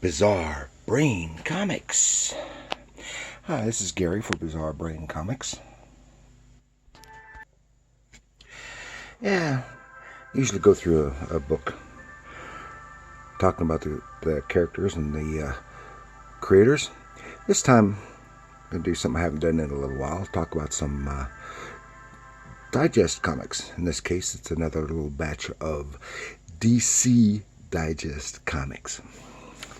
Bizarre Brain Comics. Hi, this is Gary for Bizarre Brain Comics. Yeah, usually go through a book talking about the characters and the creators. This time, I'm going to do something I haven't done in a little while. Talk about some digest comics. In this case, it's another little batch of DC Digest comics.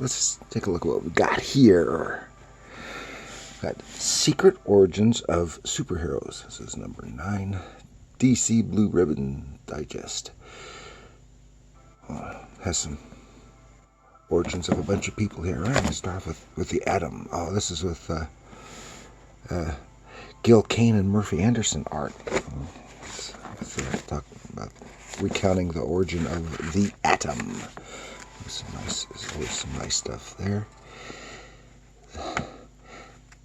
Let's take a look at what we got here. Got Secret Origins of Superheroes. This is number 9. DC Blue Ribbon Digest. Has some origins of a bunch of people here. I'm going to start off with the Atom. Oh, this is with Gil Kane and Murphy Anderson art. Talking about recounting the origin of the Atom. There's always some nice stuff there.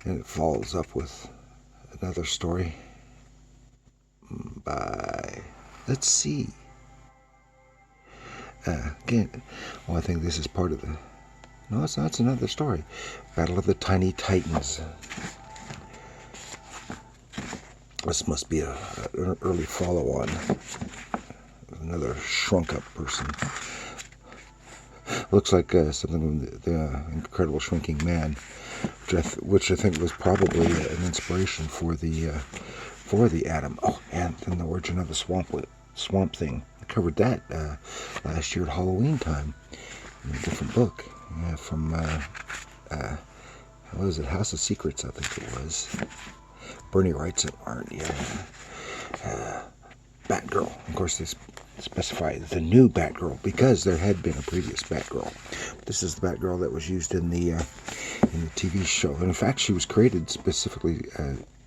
And it follows up with another story by, let's see. Again, I think this is part of the, no, it's not, it's another story. Battle of the Tiny Titans. This must be an early follow-on. Another shrunk-up person. Looks like something from the Incredible Shrinking Man, which I think was probably an inspiration for the Atom. Oh, and then the origin of the Swamp Thing. I covered that last year at Halloween time in a different book. Yeah, from what was it? House of Secrets, I think it was. Bernie writes an art. Yeah. Batgirl. Of course, they specify the new Batgirl because there had been a previous Batgirl. This is the Batgirl that was used in the TV show. And in fact, she was created specifically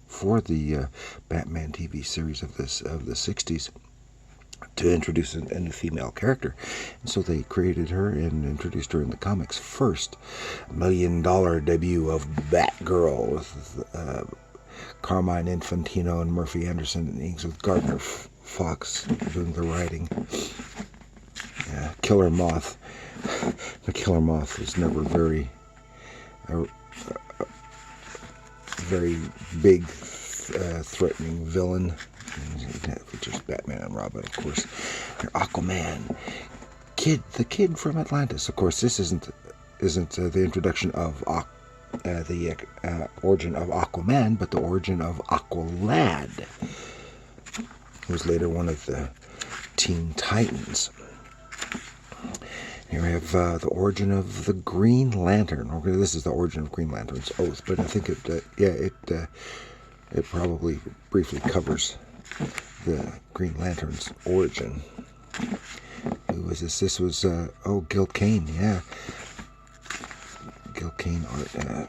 for the Batman TV series of the 60s to introduce a new female character. And so they created her and introduced her in the comics first. $1 million debut of Batgirl with Carmine Infantino and Murphy Anderson, and inks with Gardner Fox doing the writing. Yeah, Killer Moth. The Killer Moth was never very big, threatening villain. That features Batman and Robin, of course. Aquaman, the kid from Atlantis. Of course, this isn't the introduction of the origin of Aquaman, but the origin of Aqualad, who was later one of the Teen Titans. Here we have the origin of the Green Lantern. Okay, this is the origin of Green Lantern's oath, but I think it probably briefly covers the Green Lantern's origin. Who was this? This was Gil Kane. Yeah. Gil Kane art.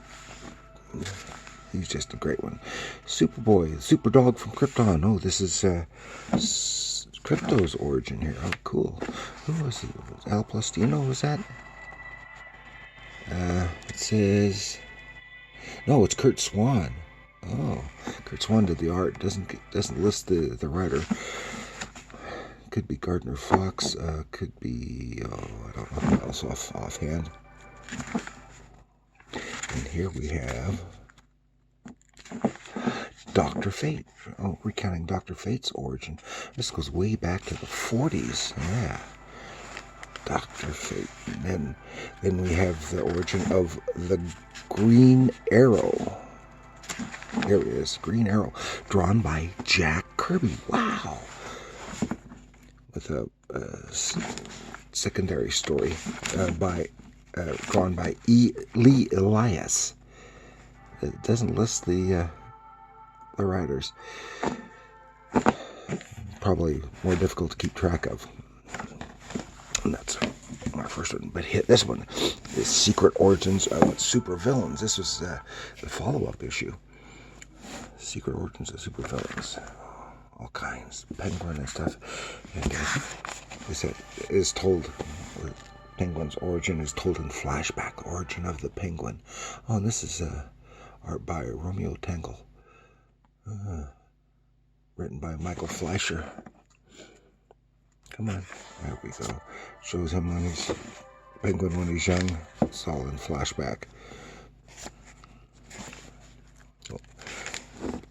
He's just a great one. Superboy, Superdog from Krypton. Oh, this is Crypto's origin here. Oh, cool. Who was it? Al Plastino, was that? It says, no, it's Curt Swan. Oh, Curt Swan did the art. Doesn't list the writer. Could be Gardner Fox. Could be, I don't know who else offhand. And here we have Dr. Fate. Oh, recounting Dr. Fate's origin. This goes way back to the 40s. Yeah. Dr. Fate. And then we have the origin of the Green Arrow. Here it is. Green Arrow. Drawn by Jack Kirby. Wow. With a secondary story drawn by Lee Elias. It doesn't list the writers. Probably more difficult to keep track of. And that's my first one. But hit this one is Secret Origins of Supervillains. This was the follow-up issue. Secret Origins of Supervillains. All kinds. Penguin and stuff. And is told. Penguin's origin is told in flashback. Origin of the Penguin. Oh, and this is art by Romeo Tangle. Written by Michael Fleischer. Come on. There we go. Shows him when he's Penguin when he's young. It's all in flashback. So,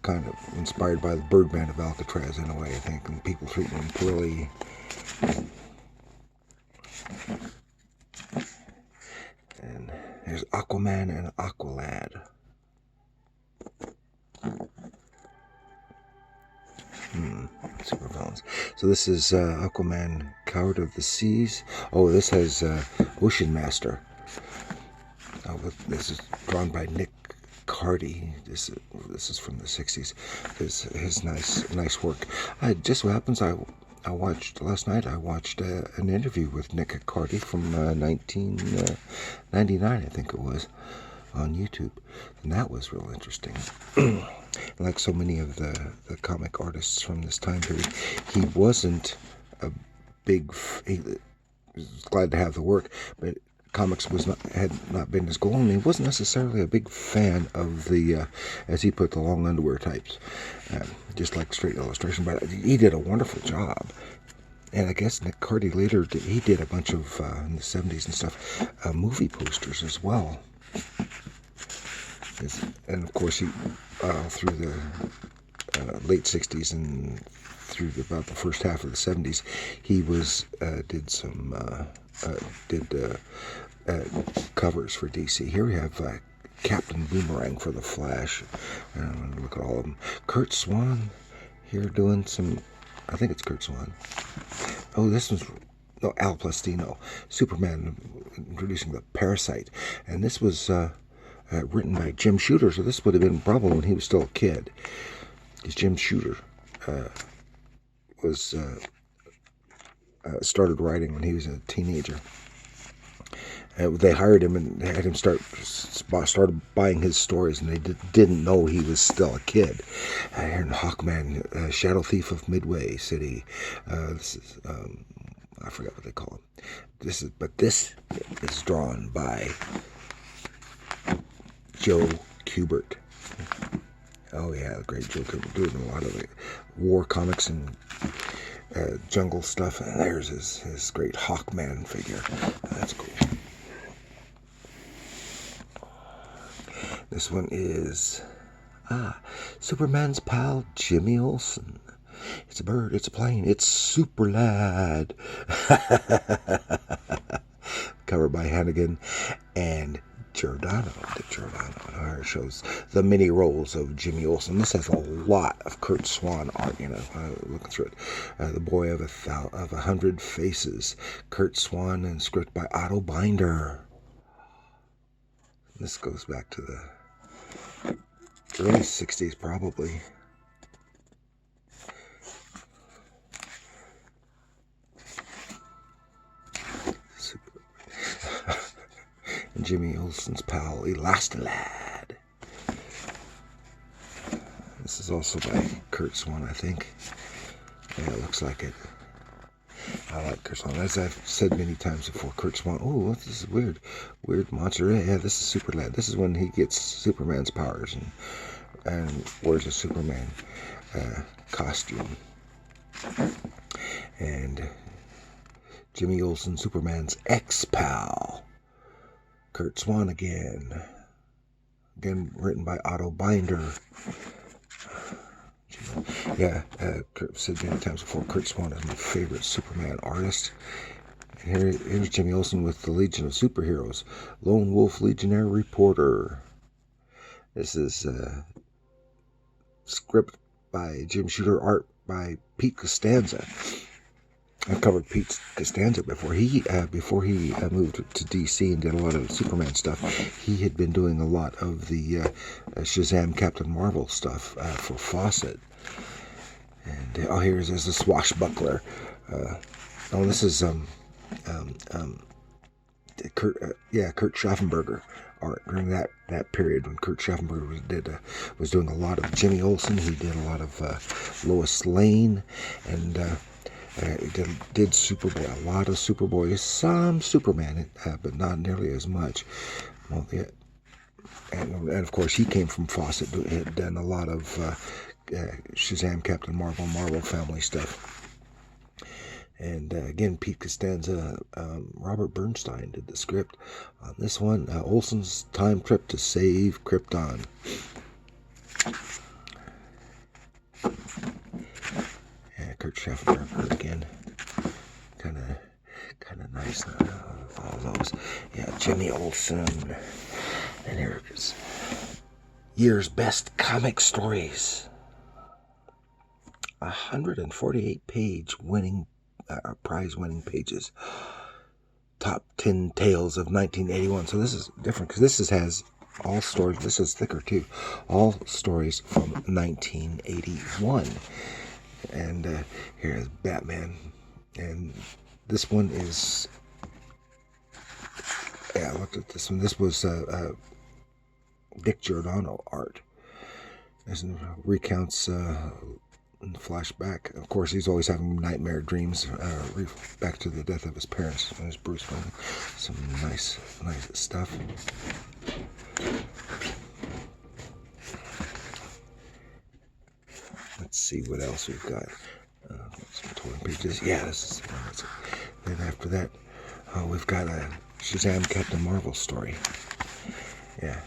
kind of inspired by the Birdman of Alcatraz in a way, I think, and people treating him poorly. And there's Aquaman and Aqualad. Supervillains. So this is Aquaman, Coward of the Seas. Oh, this has Ocean Master. This is drawn by Nick Cardy. This is from the 60s. His nice work. Just so happens I watched last night. I watched an interview with Nick Cardy from 1999, I think it was, on YouTube, and that was real interesting. Like so many of the comic artists from this time period, he wasn't a big. He was glad to have the work, but comics had not been his goal, and he wasn't necessarily a big fan of the, as he put, the long underwear types, just like straight illustration. But he did a wonderful job. And I guess Nick Cardy later he did a bunch of in the 70s and stuff, movie posters as well. And of course, he through the late 60s and through about the first half of the 70s, he did covers for DC. Here we have Captain Boomerang for the Flash. Look at all of them. Curt Swan here doing some. I think it's Curt Swan. Oh, this one's Al Plastino. Superman introducing the Parasite, and this was. Written by Jim Shooter, so this would have been probably when he was still a kid. Because Jim Shooter was started writing when he was a teenager. They hired him and had him started buying his stories, and they didn't know he was still a kid. Here in Hawkman, Shadow Thief of Midway City. This is I forgot what they call him. This is drawn by Joe Kubert. Oh yeah, the great Joe Kubert, doing a lot of the war comics and jungle stuff. And there's his great Hawkman figure. That's cool. This one is Superman's pal Jimmy Olsen. It's a bird, it's a plane, it's Super Lad. Covered by Hannigan and Giordano. Dick Giordano. It shows the mini roles of Jimmy Olsen. This has a lot of Curt Swan art, looking through it. The Boy of 100 Faces. Curt Swan, and script by Otto Binder. This goes back to the early 60s, probably. And Jimmy Olsen's pal, Elastilad. This is also by Curt Swan, I think. Yeah, it looks like it. I like Curt Swan. As I've said many times before, Curt Swan. Oh, this is weird. Weird monster. Yeah, this is Super Lad. This is when he gets Superman's powers and wears a Superman costume. And Jimmy Olsen, Superman's ex-pal. Curt Swan again. Again, written by Otto Binder. Yeah, I've said many times before, Curt Swan is my favorite Superman artist. And here's Jimmy Olsen with the Legion of Superheroes. Lone Wolf Legionnaire Reporter. This is script by Jim Shooter, art by Pete Costanza. I've covered Pete Costanza before. He moved to DC and did a lot of Superman stuff. He had been doing a lot of the Shazam Captain Marvel stuff for Fawcett. And here's a swashbuckler. This is Curt Schaffenberger art during that period when Curt Schaffenberger was doing a lot of Jimmy Olsen. He did a lot of Lois Lane, and did Superboy, a lot of Superboy, some Superman, but not nearly as much. Well, yeah. And of course, he came from Fawcett, had done a lot of Shazam, Captain Marvel, Marvel family stuff. And again, Pete Costanza, Robert Bernstein did the script on this one. Olsen's time trip to save Krypton. Yeah, Curt Schaffenberger again. Kind of nice. All those. Yeah, Jimmy Olsen. And here's year's best comic stories. 148 page winning. Prize-winning pages. Top 10 tales of 1981. So this is different because this has all stories. This is thicker too. All stories from 1981. And here's Batman. And this one is. Yeah, I looked at this one. This was Dick Giordano art. This recounts. Flashback. Of course, he's always having nightmare dreams back to the death of his parents when he was Bruce Wayne. Some nice stuff. Let's see what else we've got. Some torn pages. Yeah, this is. Then after that, we've got a Shazam Captain Marvel story. Yeah.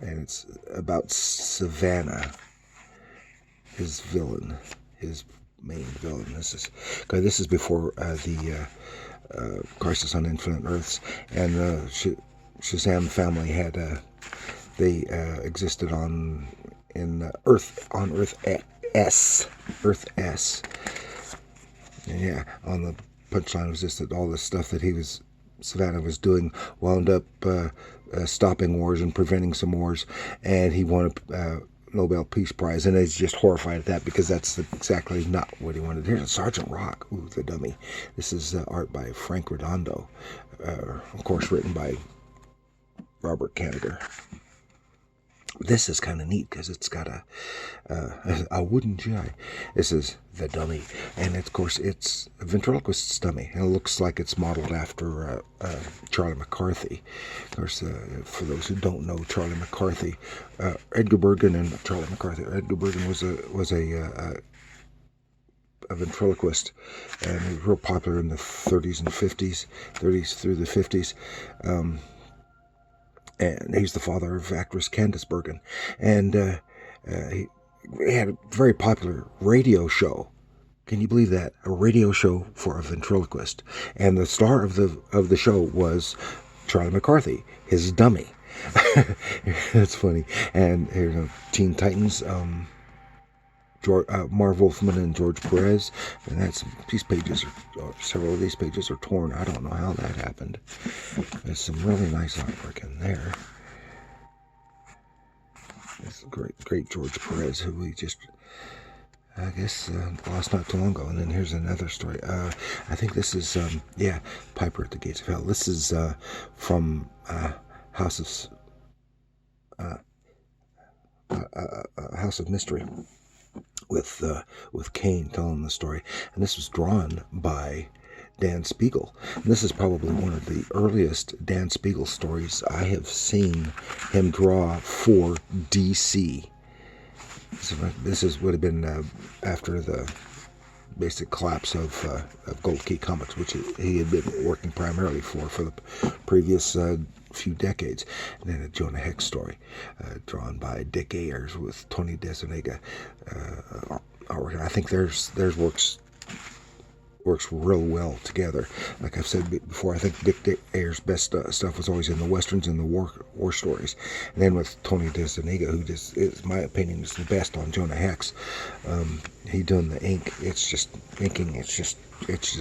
And it's about Savannah, his villain, his main villain. This is before the Crisis on Infinite Earths, and the Shazam family had they existed on Earth S. And yeah, on the punchline was just that all the stuff that Savannah was doing wound up stopping wars and preventing some wars, and he won a Nobel Peace Prize, and he's just horrified at that because that's exactly not what he wanted. Here's Sergeant Rock, ooh, the dummy. This is art by Frank Redondo, of course written by Robert Kanigher. This is kind of neat because it's got a wooden GI. This is the dummy, and of course it's a ventriloquist's dummy, and it looks like it's modeled after Charlie McCarthy. Of course, for those who don't know Charlie McCarthy, Edgar Bergen and Charlie McCarthy. Edgar Bergen was a ventriloquist, and he was real popular in the 30s and 50s, 30s through the 50s. And he's the father of actress Candice Bergen. And he had a very popular radio show. Can you believe that? A radio show for a ventriloquist. And the star of the show was Charlie McCarthy, his dummy. That's funny. And here's Teen Titans, Marv Wolfman and George Perez, and these pages several of these pages are torn. I don't know how that happened. There's some really nice artwork in there. It's great George Perez, who we just, I guess, lost not too long ago. And then here's another story. I think this is, Piper at the Gates of Hell. This is from House of Mystery. With Kane telling the story, and this was drawn by Dan Spiegel. And this is probably one of the earliest Dan Spiegel stories I have seen him draw for DC. This would have been after the basic collapse of Gold Key Comics, which he had been working primarily for the previous few decades. And then a Jonah Hex story, drawn by Dick Ayers with Tony DeZuniga. I think theirs works real well together. Like I've said before, I think Dick Ayers' best stuff was always in the westerns and the war stories. And then with Tony DeZuniga, who just is, my opinion, is the best on Jonah Hex. He done the ink. It's just inking. It's just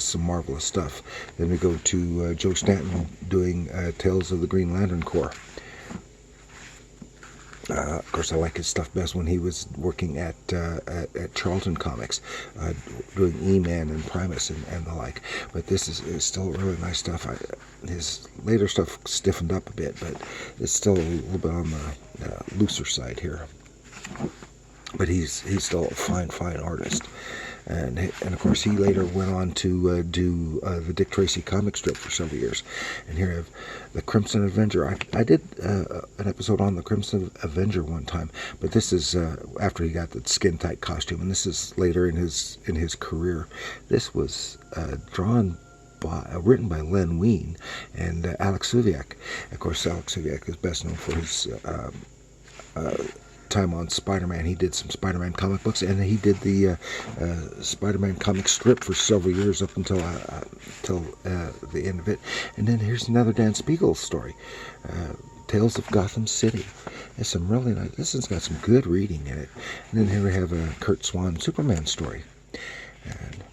some marvelous stuff. Then we go to Joe Stanton doing Tales of the Green Lantern Corps. Of course, I like his stuff best when he was working at Charlton Comics, doing E-Man and Primus and the like. But this is still really nice stuff. His later stuff stiffened up a bit, but it's still a little bit on the looser side here. But he's still a fine artist. and of course he later went on to do the Dick Tracy comic strip for several years. And here I have the Crimson Avenger. I did an episode on the Crimson Avenger one time, but this is after he got the skin tight costume, and this is later in his career. This was written by Len Wein and Alex Suviak. Of course, Alex Suviak is best known for his time on Spider-Man. He did some Spider-Man comic books, and he did the Spider-Man comic strip for several years up until the end of it. And then here's another Dan Spiegel story, Tales of Gotham City. It's some really nice. This has got some good reading in it. And then here we have a Curt Swan Superman story. And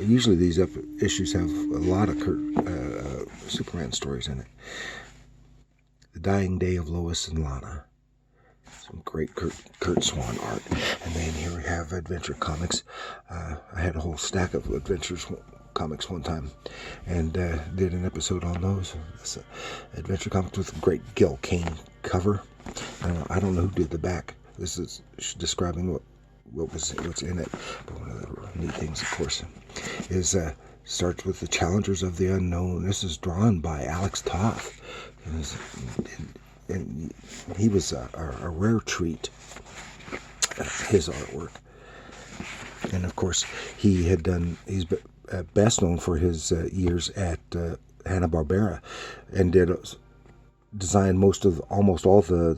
usually these issues have a lot of Superman stories in it. The Dying Day of Lois and Lana. Some great Curt Swan art. And then here we have Adventure Comics. I had a whole stack of Adventures comics one time, and did an episode on those. It's Adventure Comics with a great Gil Kane cover. I don't know who did the back. This is describing what's in it. But one of the neat things, of course, is starts with the Challengers of the Unknown. This is drawn by Alex Toth. And he was a rare treat, his artwork. And of course, he's best known for his years at Hanna-Barbera, and designed almost all the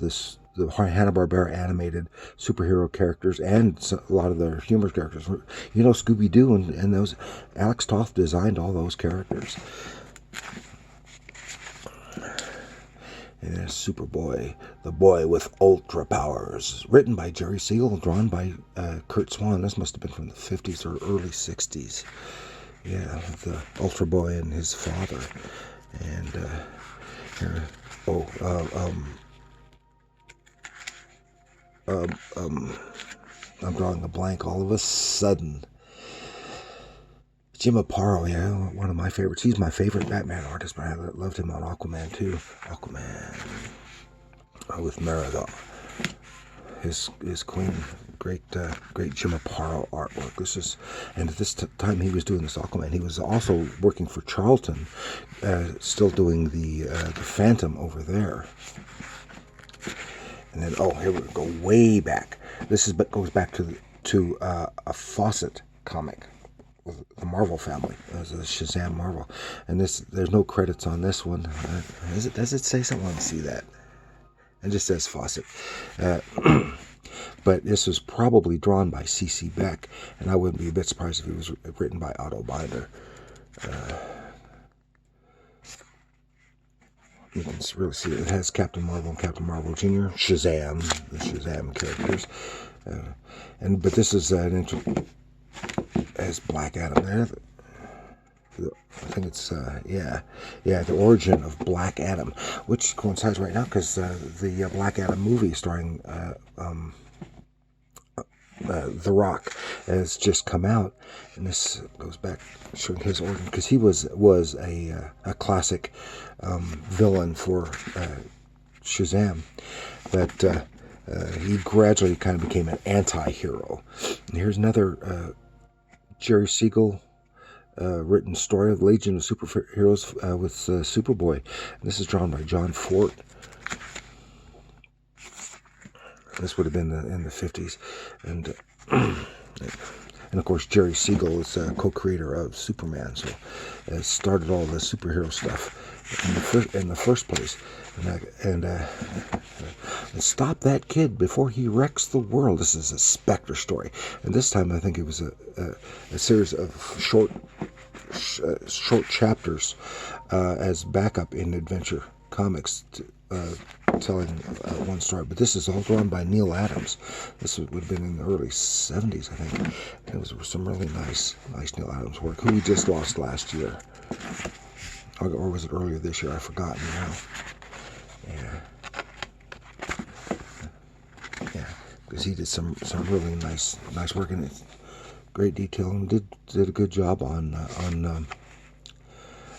Hanna-Barbera animated superhero characters and a lot of their humor characters. Scooby-Doo and those. Alex Toth designed all those characters. And then Superboy, the boy with ultra powers, written by Jerry Siegel, drawn by Curt Swan. This must have been from the 50s or early 60s. Yeah, the Ultra Boy and his father. And I'm drawing a blank all of a sudden. Jim Aparo, yeah, one of my favorites. He's my favorite Batman artist, but I loved him on Aquaman too. Aquaman with Merida, his queen. Great Jim Aparo artwork. And at this time he was doing this Aquaman. He was also working for Charlton, still doing the Phantom over there. And then here we go way back. This goes back to a Fawcett comic. The Marvel family, the Shazam Marvel, and there's no credits on this one. Does it say something? Let me see that. It just says Fawcett, but this was probably drawn by C.C. Beck, and I wouldn't be a bit surprised if it was written by Otto Binder. You can really see it. It has Captain Marvel and Captain Marvel Jr., Shazam, the Shazam characters, but this is as Black Adam there. I think it's the origin of Black Adam, which coincides right now because the Black Adam movie starring The Rock has just come out, and this goes back showing his origin because he was a classic villain for Shazam, but he gradually kind of became an anti-hero. And here's another Jerry Siegel written story of Legion of Superheroes with Superboy. This is drawn by John Fort. This would have been in the 50s, and of course Jerry Siegel is a co-creator of Superman, so started all the superhero stuff in the first place. And stop that kid before he wrecks the world. This is a Spectre story, and this time I think it was a series of short chapters as backup in Adventure Comics, telling one story. But this is all drawn by Neil Adams. This would have been in the early 70s, I think. And it was some really nice Neil Adams work, who we just lost last year, or was it earlier this year? I've forgotten now. Yeah, because he did some really nice work in it, great detail, and did a good job on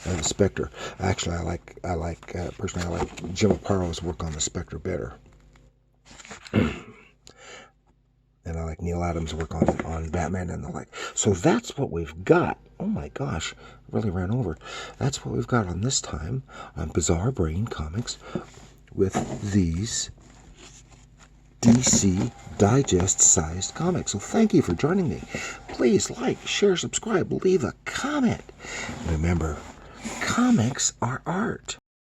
the Spectre. Actually, I like Jim Aparo's work on the Spectre better, and I like Neil Adams' work on Batman and the like. So that's what we've got. Oh my gosh, really ran over. That's what we've got on this time on Bizarre Brain Comics with these DC Digest-sized comics. So thank you for joining me. Please like, share, subscribe, leave a comment. Remember, comics are art.